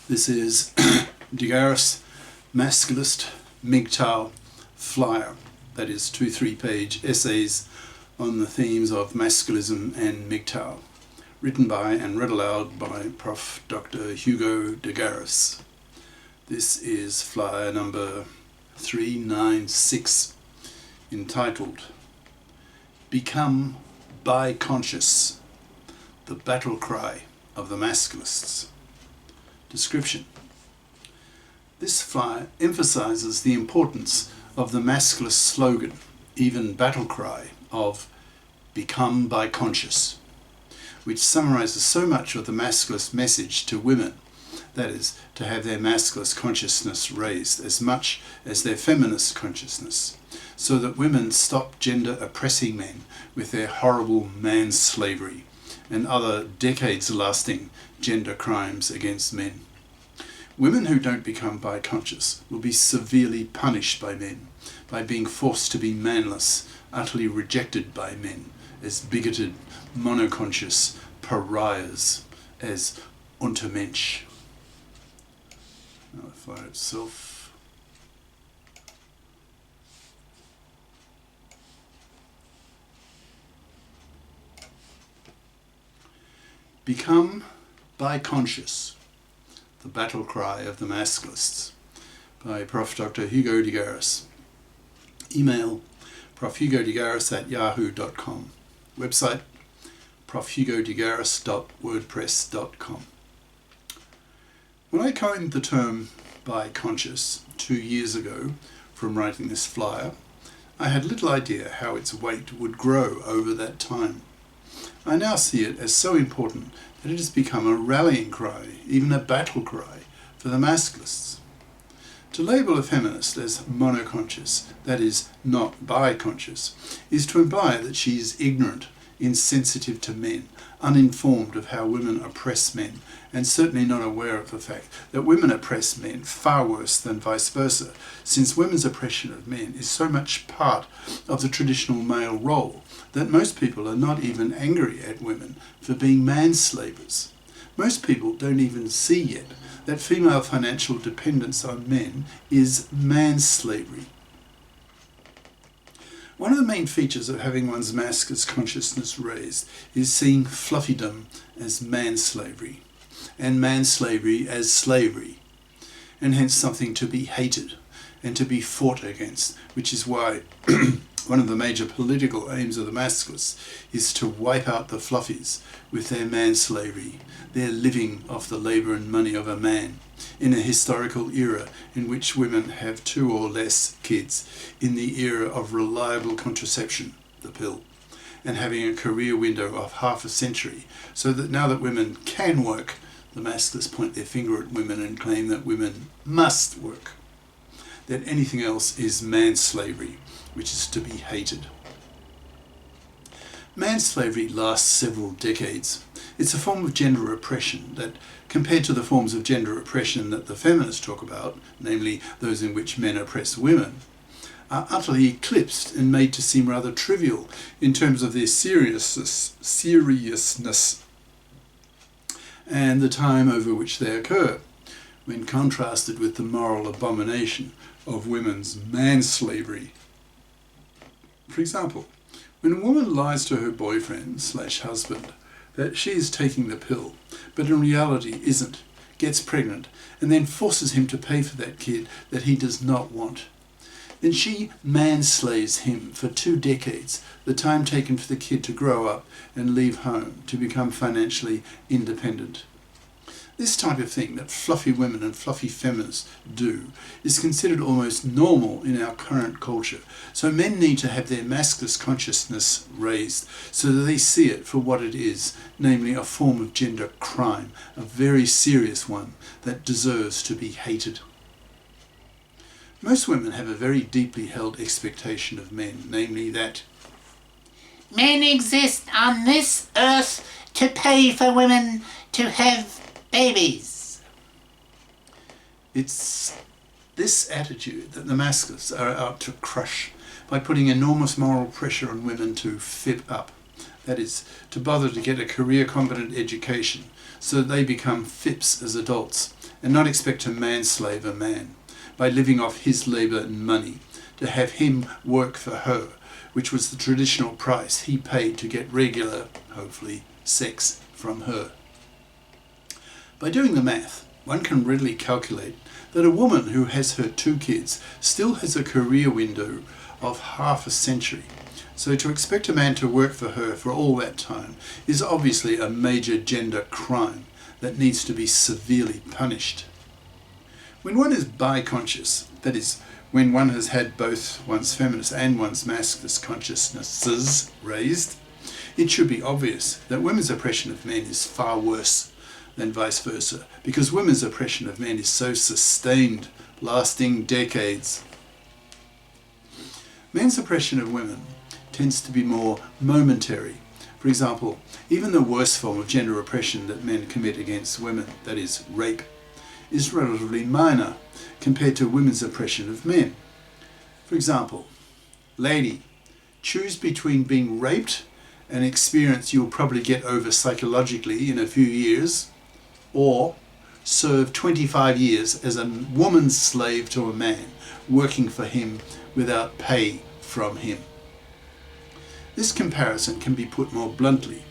This is the GARIS Masculist MGTOW flyer, that is 2 3-page essays on the themes of masculism and MGTOW, written by and read aloud by Prof. Dr. Hugo de GARIS. This is flyer number 396, entitled Become Biconscious, the battle cry of the Masculists. Description. This flyer emphasizes the importance of the Masculist slogan, even battle cry, of Become Biconscious, which summarizes so much of the Masculist message to women, that is, to have their Masculist consciousness raised as much as their feminist consciousness, so that women stop gender oppressing men with their horrible manslavery and other decades-lasting gender crimes against men. Women who don't become biconscious will be severely punished by men, by being forced to be manless, utterly rejected by men, as bigoted, monoconscious pariahs, as untermensch. Now the flyer itself. Become Biconscious, the battle cry of the Masculists, by Prof. Dr. Hugo de GARIS. Email profhugodegaris@yahoo.com. Website profhugodegaris.wordpress.com. When I coined the term biconscious 2 years ago from writing this flyer, I had little idea how its weight would grow over that time. I now see it as so important that it has become a rallying cry, even a battle cry, for the Masculists. To label a feminist as monoconscious, that is, not biconscious, is to imply that she is ignorant, insensitive to men, uninformed of how women oppress men, and certainly not aware of the fact that women oppress men far worse than vice versa, since women's oppression of men is so much part of the traditional male role that most people are not even angry at women for being manslavers. Most people don't even see yet that female financial dependence on men is manslavery. One of the main features of having one's masculine consciousness raised is seeing fluffydom as manslavery, and manslavery as slavery, and hence something to be hated and to be fought against, which is why one of the major political aims of the Masculists is to wipe out the fluffies with their manslavery, their living off the labour and money of a man, in a historical era in which women have 2 or less kids, in the era of reliable contraception, the pill, and having a career window of half a century, so that now that women can work, the Masculists point their finger at women and claim that women must work, that anything else is manslavery, which is to be hated. Manslavery lasts several decades. It's a form of gender oppression that, compared to the forms of gender oppression that the feminists talk about, namely those in which men oppress women, are utterly eclipsed and made to seem rather trivial in terms of their seriousness and the time over which they occur, when contrasted with the moral abomination of women's manslavery. For example, when a woman lies to her boyfriend/husband that she is taking the pill, but in reality isn't, gets pregnant, and then forces him to pay for that kid that he does not want, then she manslaves him for 2 decades, the time taken for the kid to grow up and leave home to become financially independent. This type of thing that fluffy women and fluffy feminists do is considered almost normal in our current culture. So men need to have their masculine consciousness raised so that they see it for what it is, namely a form of gender crime, a very serious one that deserves to be hated. Most women have a very deeply held expectation of men, namely that men exist on this earth to pay for women to have babies. It's this attitude that the Masculists are out to crush by putting enormous moral pressure on women to fib up, that is, to bother to get a career competent education so that they become FIPS as adults and not expect to manslave a man by living off his labour and money, to have him work for her, which was the traditional price he paid to get regular, hopefully, sex from her. By doing the math, one can readily calculate that a woman who has her 2 kids still has a career window of half a century. So to expect a man to work for her for all that time is obviously a major gender crime that needs to be severely punished. When one is biconscious, that is, when one has had both one's feminist and one's masculist consciousnesses raised, it should be obvious that women's oppression of men is far worse than vice versa, because women's oppression of men is so sustained, lasting decades. Men's oppression of women tends to be more momentary. For example, even the worst form of gender oppression that men commit against women, that is, rape, is relatively minor compared to women's oppression of men. For example, lady, choose between being raped, an experience you'll probably get over psychologically in a few years, or serve 25 years as a woman's slave to a man, working for him without pay from him. This comparison can be put more bluntly.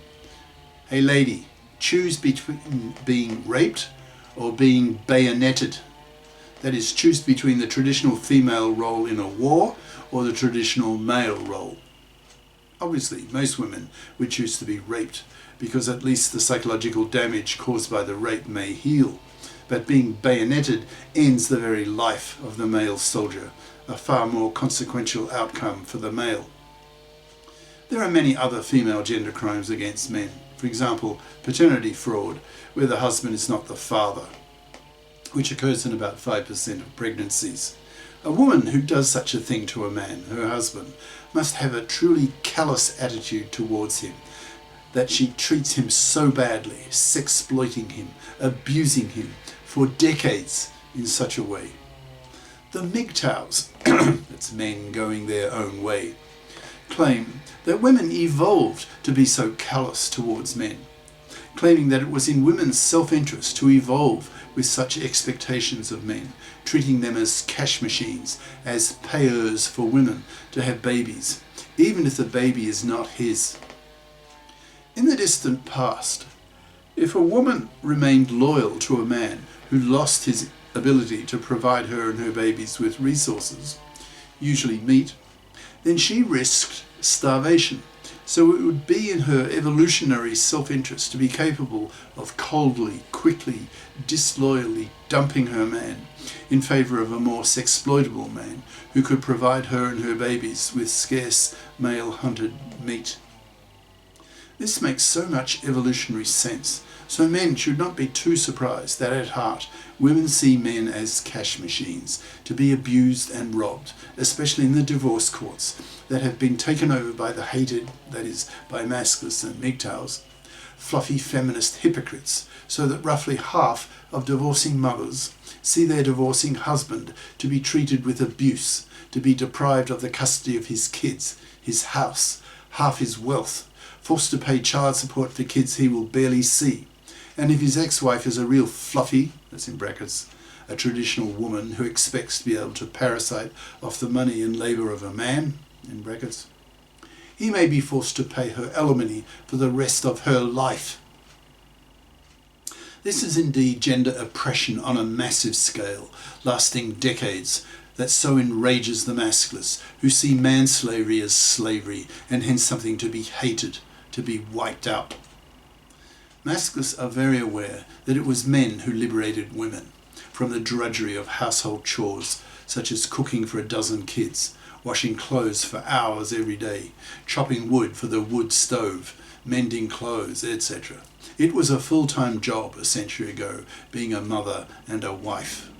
Hey lady, choose between being raped or being bayoneted. That is, choose between the traditional female role in a war or the traditional male role. Obviously, most women would choose to be raped because at least the psychological damage caused by the rape may heal. But being bayoneted ends the very life of the male soldier, a far more consequential outcome for the male. There are many other female gender crimes against men. For example, paternity fraud, where the husband is not the father, which occurs in about 5% of pregnancies. A woman who does such a thing to a man, her husband, must have a truly callous attitude towards him, that she treats him so badly, sexploiting him, abusing him for decades in such a way. The MGTOWs, that's men going their own way, claim that women evolved to be so callous towards men, claiming that it was in women's self-interest to evolve with such expectations of men, treating them as cash machines, as payers for women to have babies, even if the baby is not his. In the distant past, if a woman remained loyal to a man who lost his ability to provide her and her babies with resources, usually meat, then she risked starvation. So it would be in her evolutionary self-interest to be capable of coldly, quickly, disloyally dumping her man in favour of a more sexploitable man who could provide her and her babies with scarce male-hunted meat. This makes so much evolutionary sense, so men should not be too surprised that at heart women see men as cash machines to be abused and robbed, especially in the divorce courts that have been taken over by the hated, that is, by Masculists and MGTOWs, fluffy feminist hypocrites, so that roughly half of divorcing mothers see their divorcing husband to be treated with abuse, to be deprived of the custody of his kids, his house, half his wealth, forced to pay child support for kids he will barely see. And if his ex-wife is a real fluffy, that's in brackets, a traditional woman who expects to be able to parasite off the money and labour of a man, in brackets, he may be forced to pay her alimony for the rest of her life. This is indeed gender oppression on a massive scale, lasting decades, that so enrages the Masculists, who see manslavery as slavery and hence something to be hated, to be wiped out. Masculists are very aware that it was men who liberated women from the drudgery of household chores, such as cooking for a dozen kids, washing clothes for hours every day, chopping wood for the wood stove, mending clothes, etc. It was a full-time job a century ago, being a mother and a wife.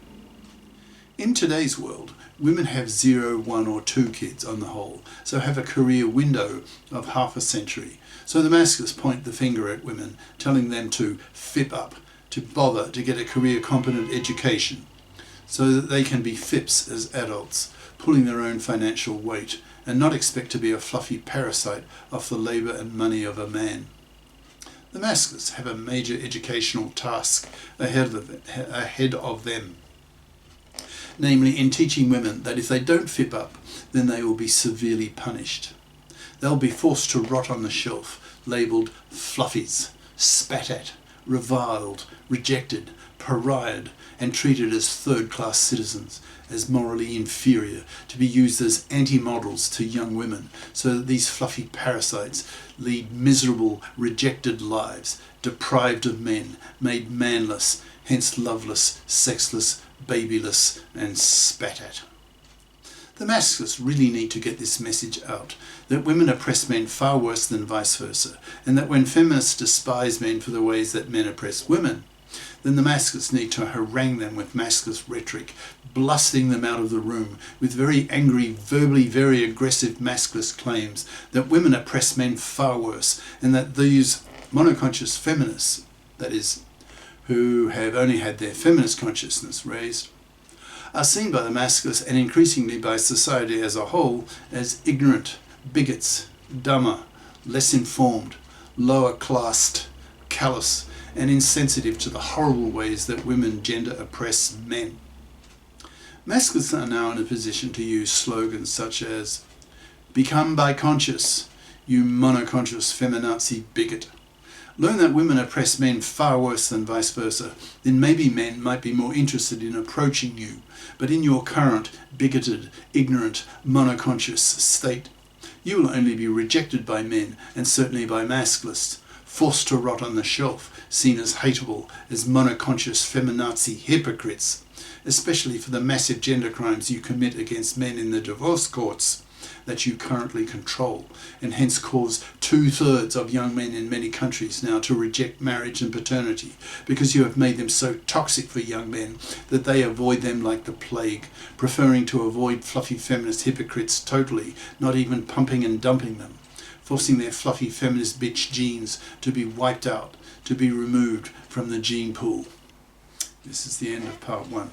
In today's world, women have 0, 1 or 2 kids on the whole, so have a career window of half a century. So the Masculists point the finger at women, telling them to FIP up, to bother to get a career competent education, so that they can be FIPs as adults, pulling their own financial weight and not expect to be a fluffy parasite off the labour and money of a man. The Masculists have a major educational task ahead of them, namely in teaching women that if they don't fip up, then they will be severely punished. They'll be forced to rot on the shelf, labelled fluffies, spat at, reviled, rejected, pariahed, and treated as third-class citizens, as morally inferior, to be used as anti-models to young women, so that these fluffy parasites lead miserable, rejected lives, deprived of men, made manless, hence loveless, sexless, babyless, and spat at. The Masculists really need to get this message out, that women oppress men far worse than vice versa, and that when feminists despise men for the ways that men oppress women, then the Masculists need to harangue them with Masculist rhetoric, blasting them out of the room with very angry, verbally very aggressive Masculist claims that women oppress men far worse, and that these monoconscious feminists, that is, who have only had their feminist consciousness raised, are seen by the Masculists and increasingly by society as a whole as ignorant, bigots, dumber, less informed, lower classed, callous, and insensitive to the horrible ways that women gender oppress men. Masculists are now in a position to use slogans such as "Become biconscious, you monoconscious feminazi bigot." Learn that women oppress men far worse than vice versa, then maybe men might be more interested in approaching you, but in your current, bigoted, ignorant, monoconscious state, you will only be rejected by men, and certainly by Masculists, forced to rot on the shelf, seen as hateable as monoconscious feminazi hypocrites, especially for the massive gender crimes you commit against men in the divorce courts that you currently control, and hence cause 2/3 of young men in many countries now to reject marriage and paternity, because you have made them so toxic for young men that they avoid them like the plague, preferring to avoid fluffy feminist hypocrites totally, not even pumping and dumping them, forcing their fluffy feminist bitch genes to be wiped out, to be removed from the gene pool. This is the end of part 1.